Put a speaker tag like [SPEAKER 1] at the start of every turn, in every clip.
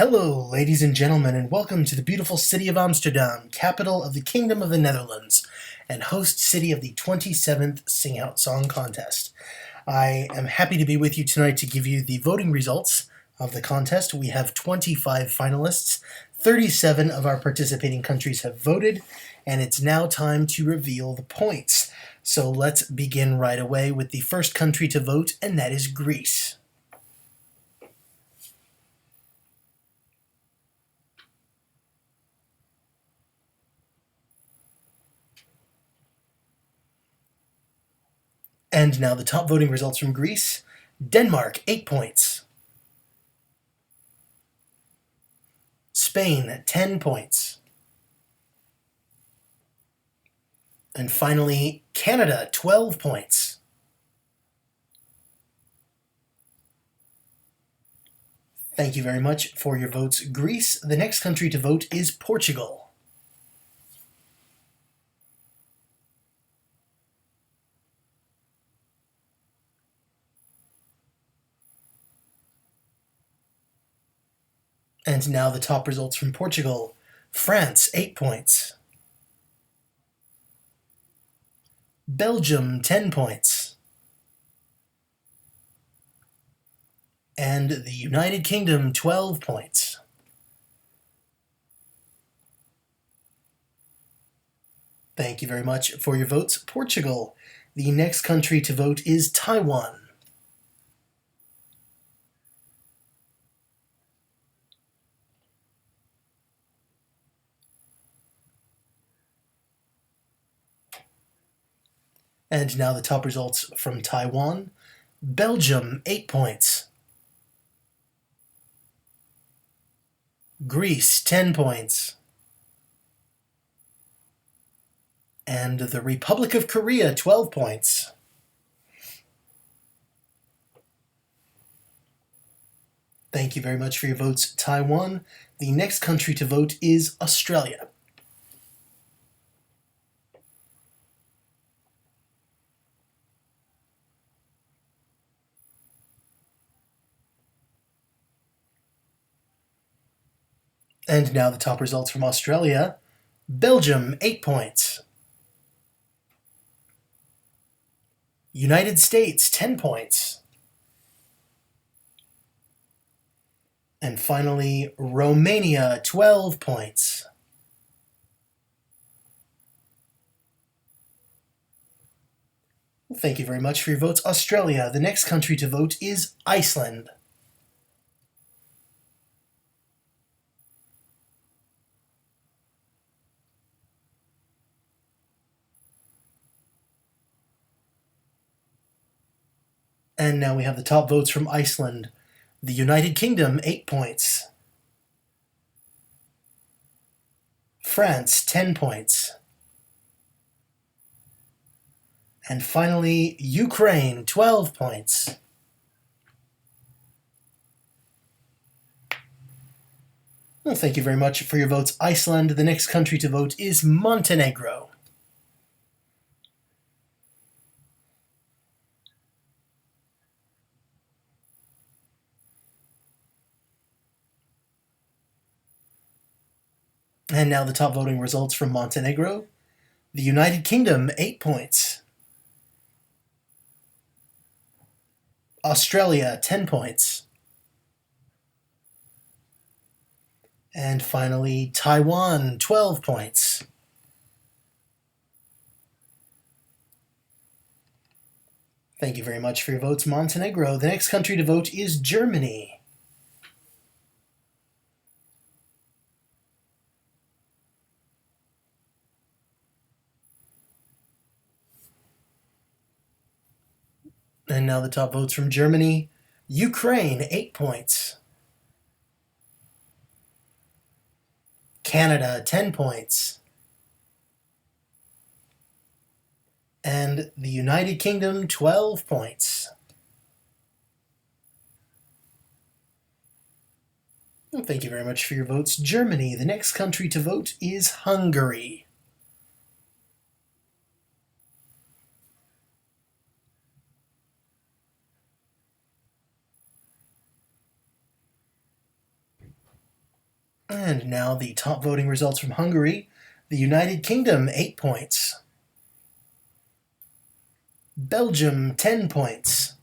[SPEAKER 1] Hello, ladies and gentlemen, and welcome to the beautiful city of Amsterdam, capital of the Kingdom of the Netherlands, and host city of the 27th Sing Out Song Contest. I am happy to be with you tonight to give you the voting results of the contest. We have 25 finalists. 37 of our participating countries have voted, and it's now time to reveal the points. So let's begin right away with the first country to vote, and that is Greece. And now the top voting results from Greece. Denmark, 8 points. Spain, 10 points. And finally, Canada, 12 points. Thank you very much for your votes, Greece. The next country to vote is Portugal. And now the top results from Portugal. France, 8 points. Belgium, 10 points. And the United Kingdom, 12 points. Thank you very much for your votes, Portugal. The next country to vote is Taiwan. And now the top results from Taiwan. Belgium, 8 points. Greece, 10 points. And the Republic of Korea, 12 points. Thank you very much for your votes, Taiwan. The next country to vote is Australia. And now the top results from Australia. Belgium, 8 points. United States, 10 points. And finally, Romania, 12 points. Well, thank you very much for your votes, Australia. The next country to vote is Iceland. And now we have the top votes from Iceland. The United Kingdom, 8 points. France, 10 points. And finally, Ukraine, 12 points. Well, thank you very much for your votes, Iceland. The next country to vote is Montenegro. And now the top voting results from Montenegro. The United Kingdom, 8 points. Australia, 10 points. And finally, Taiwan, 12 points. Thank you very much for your votes, Montenegro. The next country to vote is Germany. And now the top votes from Germany. Ukraine, 8 points. Canada, 10 points. And the United Kingdom, 12 points. Well, thank you very much for your votes, Germany. The next country to vote is Hungary. And now the top voting results from Hungary. The United Kingdom, 8 points. Belgium, 10 points.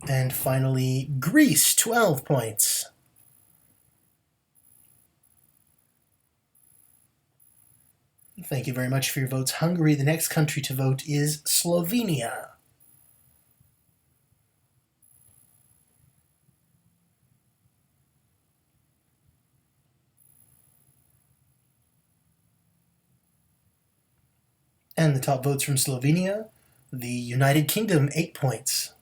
[SPEAKER 1] And finally, Greece, 12 points. Thank you very much for your votes, Hungary. The next country to vote is Slovenia. And the top votes from Slovenia, the United Kingdom, 8 points.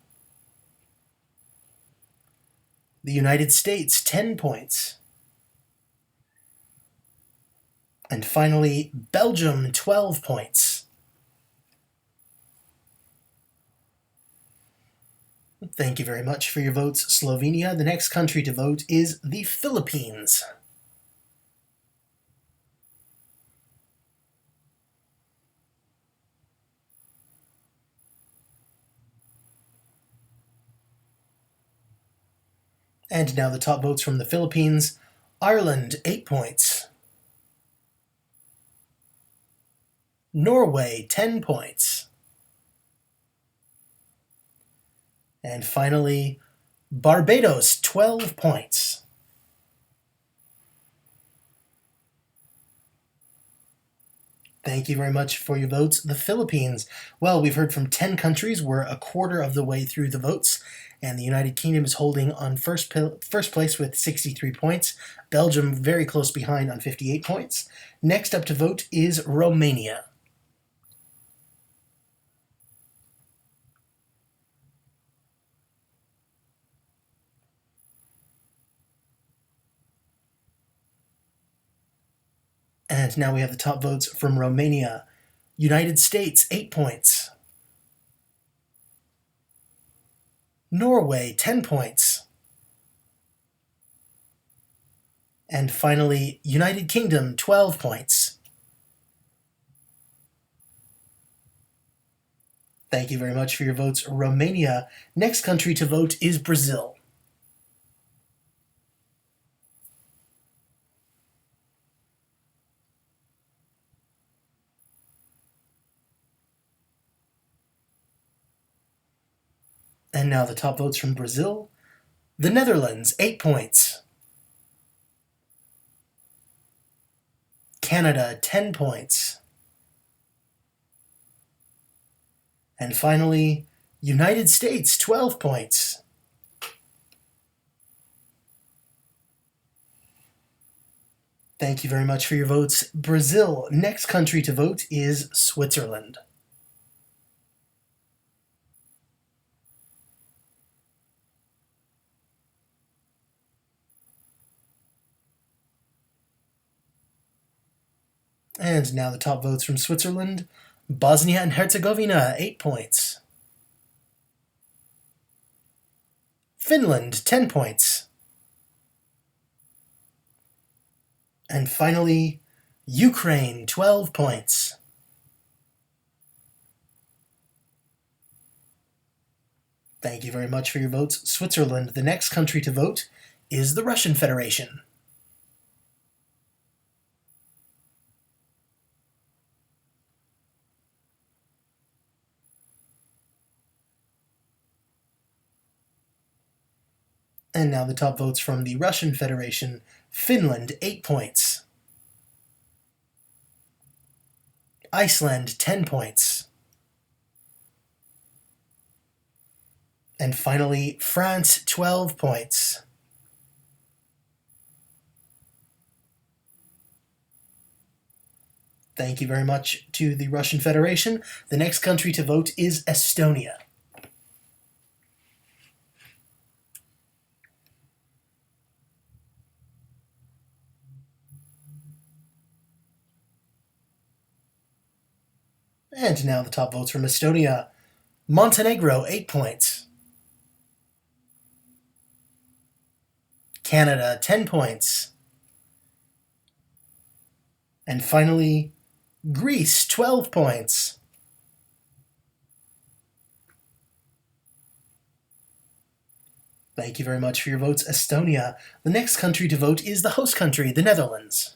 [SPEAKER 1] The United States, 10 points. And finally, Belgium, 12 points. Thank you very much for your votes, Slovenia. The next country to vote is the Philippines. And now the top votes from the Philippines. Ireland, 8 points. Norway, 10 points. And finally, Barbados, 12 points. Thank you very much for your votes. The Philippines, well, we've heard from 10 countries. We're a quarter of the way through the votes, and the United Kingdom is holding on first place with 63 points. Belgium very close behind on 58 points. Next up to vote is Romania. And now we have the top votes from Romania. United States, 8 points. Norway, 10 points. And finally, United Kingdom, 12 points. Thank you very much for your votes, Romania. Next country to vote is Brazil. And now the top votes from Brazil. The Netherlands, 8 points. Canada, 10 points. And finally, United States, 12 points. Thank you very much for your votes, Brazil. Next country to vote is Switzerland. And now the top votes from Switzerland. Bosnia and Herzegovina, 8 points. Finland, 10 points. And finally, Ukraine, 12 points. Thank you very much for your votes, Switzerland. The next country to vote is the Russian Federation. And now the top votes from the Russian Federation. Finland, 8 points. Iceland, 10 points. And finally, France, 12 points. Thank you very much to the Russian Federation. The next country to vote is Estonia. And now the top votes from Estonia. Montenegro, 8 points. Canada, 10 points. And finally, Greece, 12 points. Thank you very much for your votes, Estonia. The next country to vote is the host country, the Netherlands.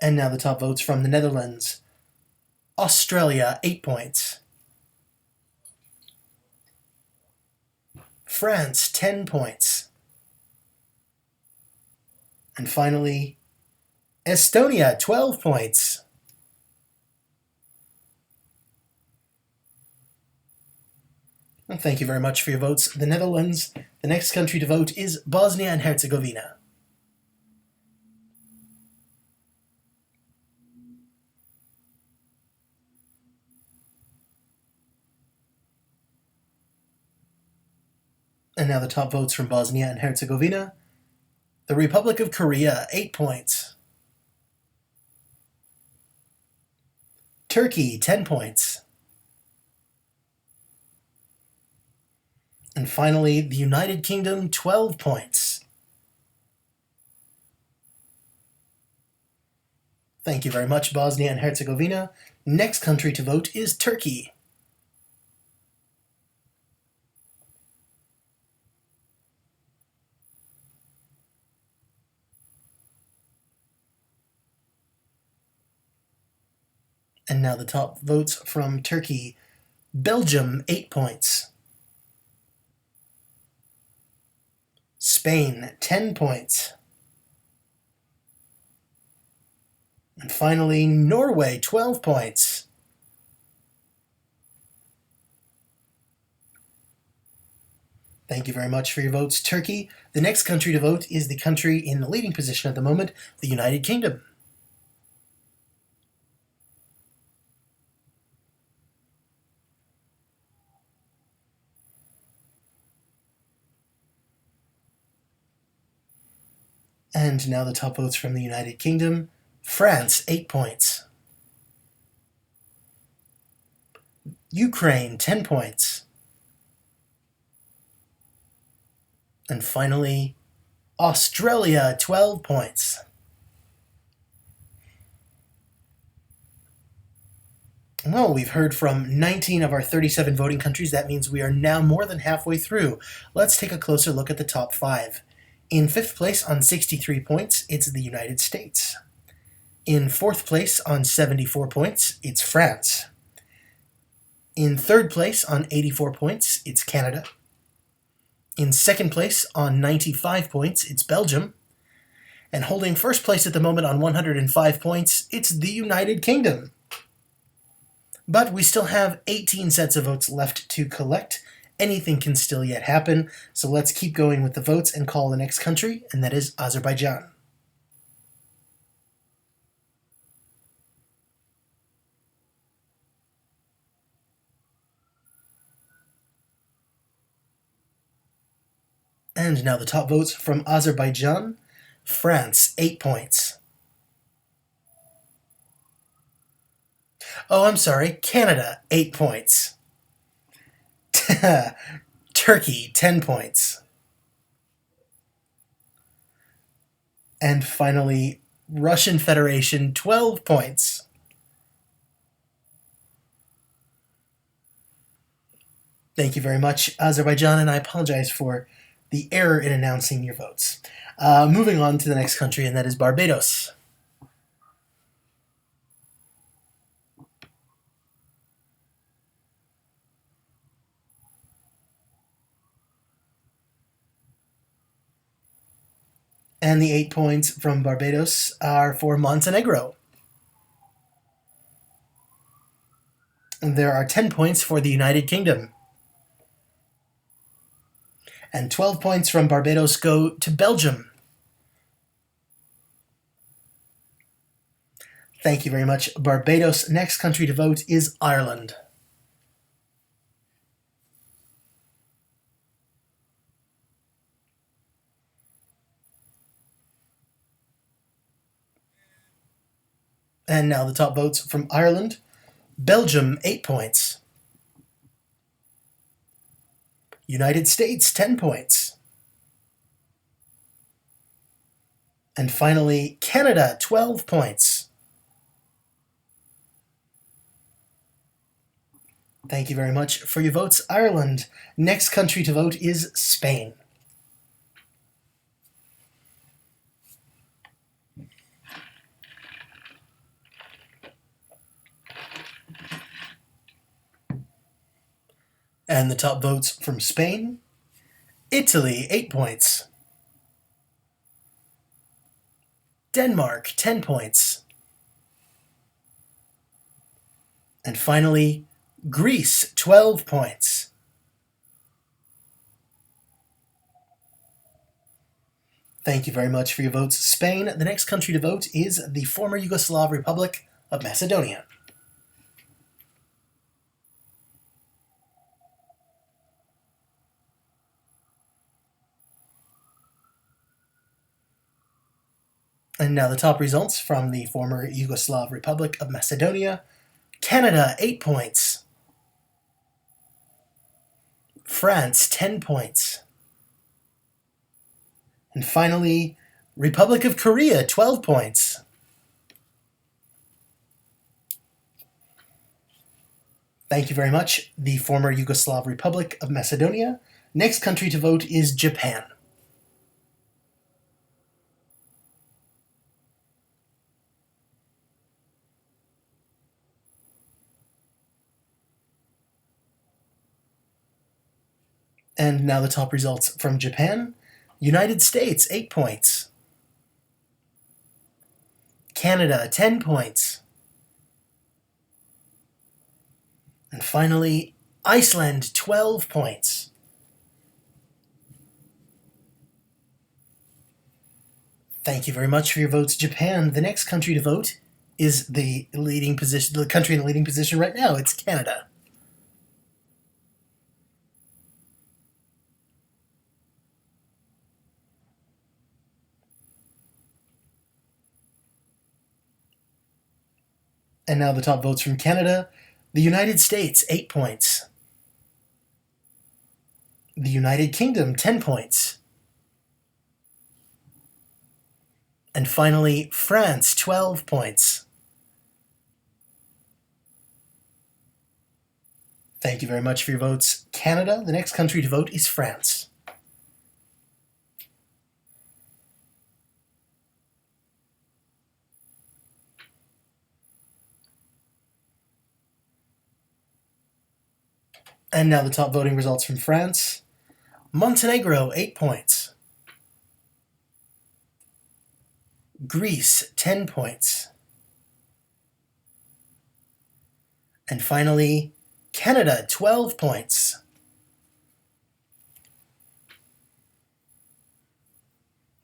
[SPEAKER 1] And now the top votes from the Netherlands. Australia, 8 points. France, 10 points. And finally, Estonia, 12 points. Well, thank you very much for your votes, the Netherlands. The next country to vote is Bosnia and Herzegovina. And now the top votes from Bosnia and Herzegovina. The Republic of Korea, 8 points. Turkey, 10 points. And finally, the United Kingdom, 12 points. Thank you very much, Bosnia and Herzegovina. Next country to vote is Turkey. And now the top votes from Turkey. Belgium, 8 points. Spain, 10 points. And finally, Norway, 12 points. Thank you very much for your votes, Turkey. The next country to vote is the country in the leading position at the moment, the United Kingdom. And now the top votes from the United Kingdom. France, 8 points. Ukraine, 10 points. And finally, Australia, 12 points. Well, we've heard from 19 of our 37 voting countries. That means we are now more than halfway through. Let's take a closer look at the top 5. In 5th place on 63 points, it's the United States. In 4th place on 74 points, it's France. In 3rd place on 84 points, it's Canada. In 2nd place on 95 points, it's Belgium. And holding 1st place at the moment on 105 points, it's the United Kingdom. But we still have 18 sets of votes left to collect. Anything can still yet happen, so let's keep going with the votes and call the next country, and that is Azerbaijan. And now the top votes from Azerbaijan. France, 8 points. Oh, I'm sorry, Canada, 8 points. Turkey, 10 points. And finally, Russian Federation, 12 points. Thank you very much, Azerbaijan, and I apologize for the error in announcing your votes. Moving on to the next country, and that is Barbados. And the 8 points from Barbados are for Montenegro. And there are 10 points for the United Kingdom. And 12 points from Barbados go to Belgium. Thank you very much, Barbados. Next country to vote is Ireland. And now the top votes from Ireland. Belgium, 8 points. United States, 10 points. And finally, Canada, 12 points. Thank you very much for your votes, Ireland. Next country to vote is Spain. And the top votes from Spain: Italy, 8 points. Denmark, 10 points. And finally, Greece, 12 points. Thank you very much for your votes, Spain. The next country to vote is the former Yugoslav Republic of Macedonia. And now the top results from the former Yugoslav Republic of Macedonia: Canada, 8 points. France, 10 points. And finally, Republic of Korea, 12 points. Thank you very much, the former Yugoslav Republic of Macedonia. Next country to vote is Japan. And now the top results from Japan: United States, 8 points. Canada, 10 points. And finally, Iceland, 12 points. Thank you very much for your votes, Japan. The next country to vote is the country in the leading position right now. It's Canada. And now the top votes from Canada: the United States, 8 points. The United Kingdom, 10 points. And finally, France, 12 points. Thank you very much for your votes, Canada. The next country to vote is France. And now the top voting results from France: Montenegro, 8 points. Greece, 10 points. And finally, Canada, 12 points.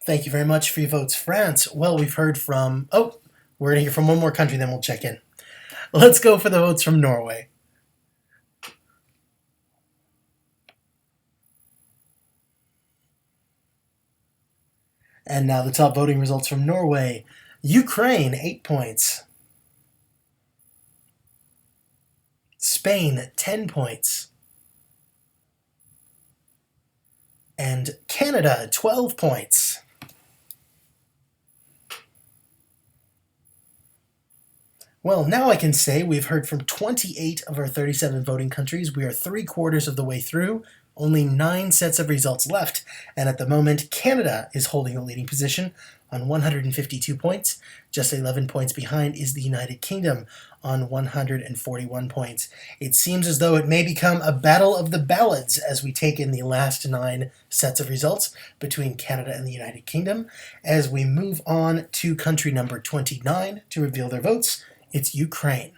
[SPEAKER 1] Thank you very much for your votes, France. Well, we've heard from... Oh, we're going to hear from one more country, then we'll check in. Let's go for the votes from Norway. And now the top voting results from Norway: Ukraine, 8 points. Spain, 10 points. And Canada, 12 points. Well, now I can say we've heard from 28 of our 37 voting countries. We are 3/4 of the way through. Only 9 sets of results left, and at the moment, Canada is holding the leading position on 152 points. Just 11 points behind is the United Kingdom on 141 points. It seems as though it may become a battle of the ballads as we take in the last 9 sets of results between Canada and the United Kingdom. As we move on to country number 29 to reveal their votes, it's Ukraine.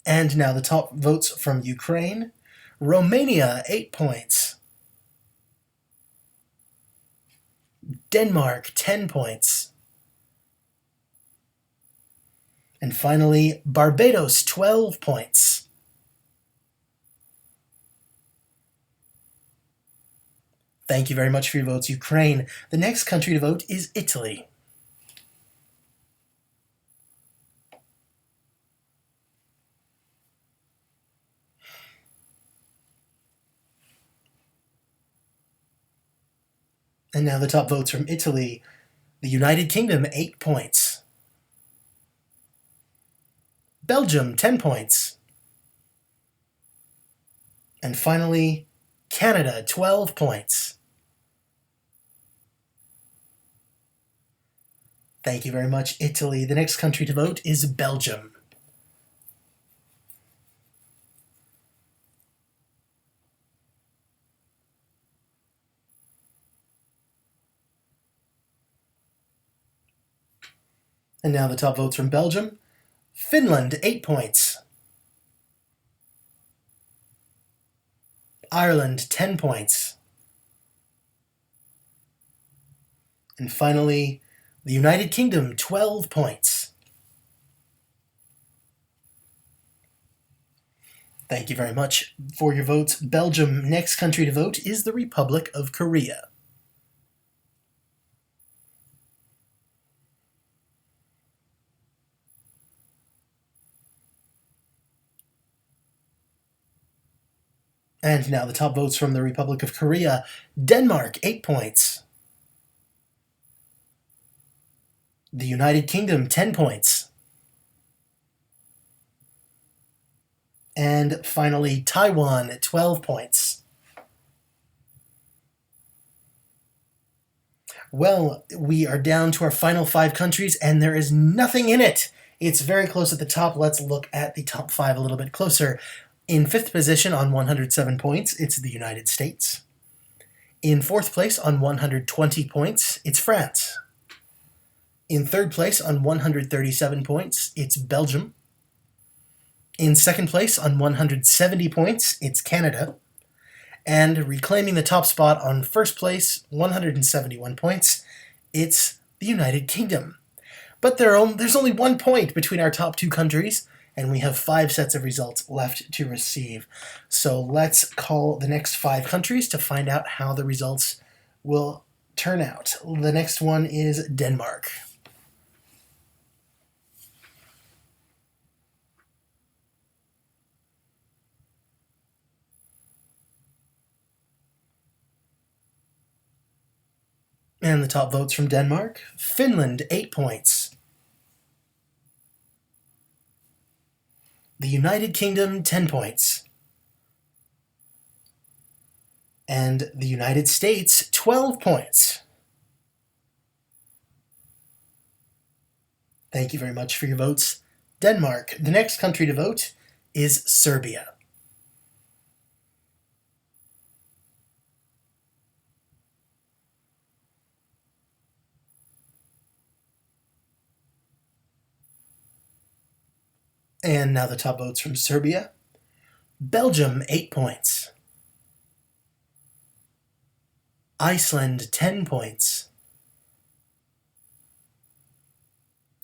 [SPEAKER 1] And now the top votes from Ukraine: Romania, 8 points. Denmark, 10 points. And finally, Barbados, 12 points. Thank you very much for your votes, Ukraine. The next country to vote is Italy. And now the top votes from Italy. The United Kingdom, 8 points. Belgium, 10 points. And finally, Canada, 12 points. Thank you very much, Italy. The next country to vote is Belgium. And now the top votes from Belgium. Finland, 8 points. Ireland, 10 points. And finally, the United Kingdom, 12 points. Thank you very much for your votes, Belgium. Next country to vote is the Republic of Korea. And now the top votes from the Republic of Korea. Denmark, 8 points. The United Kingdom, 10 points. And finally, Taiwan at 12 points. Well, we are down to our final 5 countries, and there is nothing in it. It's very close at the top. Let's look at the top 5 a little bit closer. In 5th position on 107 points, it's the United States. In 4th place on 120 points, it's France. In 3rd place on 137 points, it's Belgium. In 2nd place on 170 points, it's Canada. And reclaiming the top spot on 1st place, 171 points, it's the United Kingdom. But there's only 1 point between our top 2 countries, and we have 5 sets of results left to receive. So let's call the next 5 countries to find out how the results will turn out. The next one is Denmark. And the top votes from Denmark. Finland, 8 points. The United Kingdom, 10 points. And the United States, 12 points. Thank you very much for your votes, Denmark. The next country to vote is Serbia. And now the top votes from Serbia. Belgium, 8 points. Iceland, 10 points.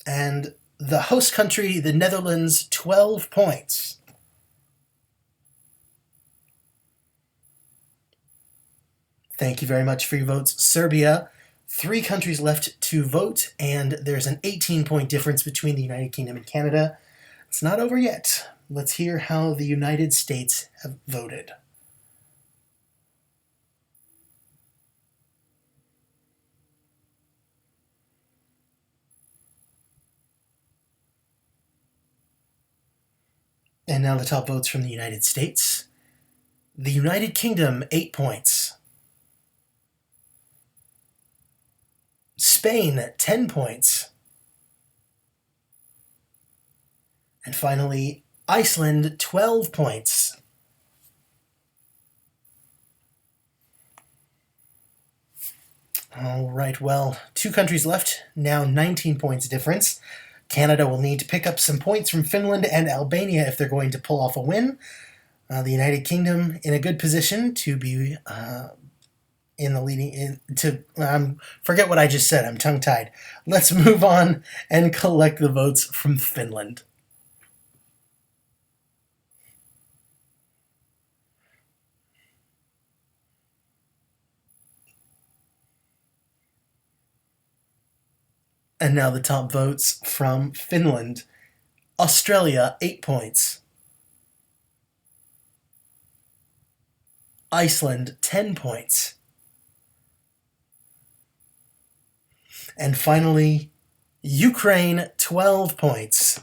[SPEAKER 1] And the host country, the Netherlands, 12 points. Thank you very much for your votes, Serbia. 3 countries left to vote, and there's an 18-point difference between the United Kingdom and Canada. It's not over yet. Let's hear how the United States have voted. And now the top votes from the United States. The United Kingdom, 8 points. Spain, 10 points. And finally, Iceland, 12 points. All right, well, 2 countries left, now 19 points difference. Canada will need to pick up some points from Finland and Albania if they're going to pull off a win. The United Kingdom in a good position to be in the leading forget what I just said. I'm tongue-tied. Let's move on and collect the votes from Finland. And now the top votes from Finland. Australia, 8 points. Iceland, 10 points. And finally, Ukraine, 12 points.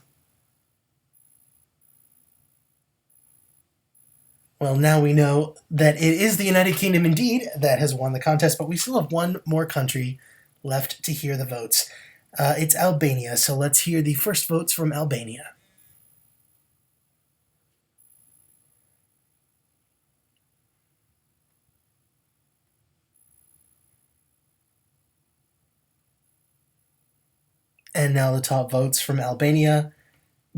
[SPEAKER 1] Well, now we know that it is the United Kingdom indeed that has won the contest, but we still have one more country left to hear the votes. It's Albania, so let's hear the first votes from Albania. And now the top votes from Albania.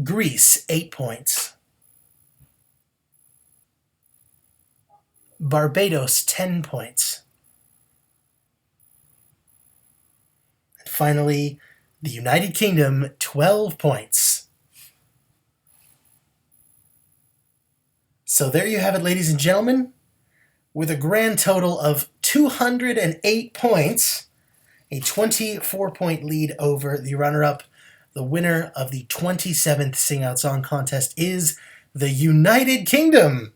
[SPEAKER 1] Greece, 8 points. Barbados, 10 points. And finally, the United Kingdom, 12 points. So there you have it, ladies and gentlemen. With a grand total of 208 points, a 24-point lead over the runner-up. The winner of the 27th Sing Out Song Contest is the United Kingdom.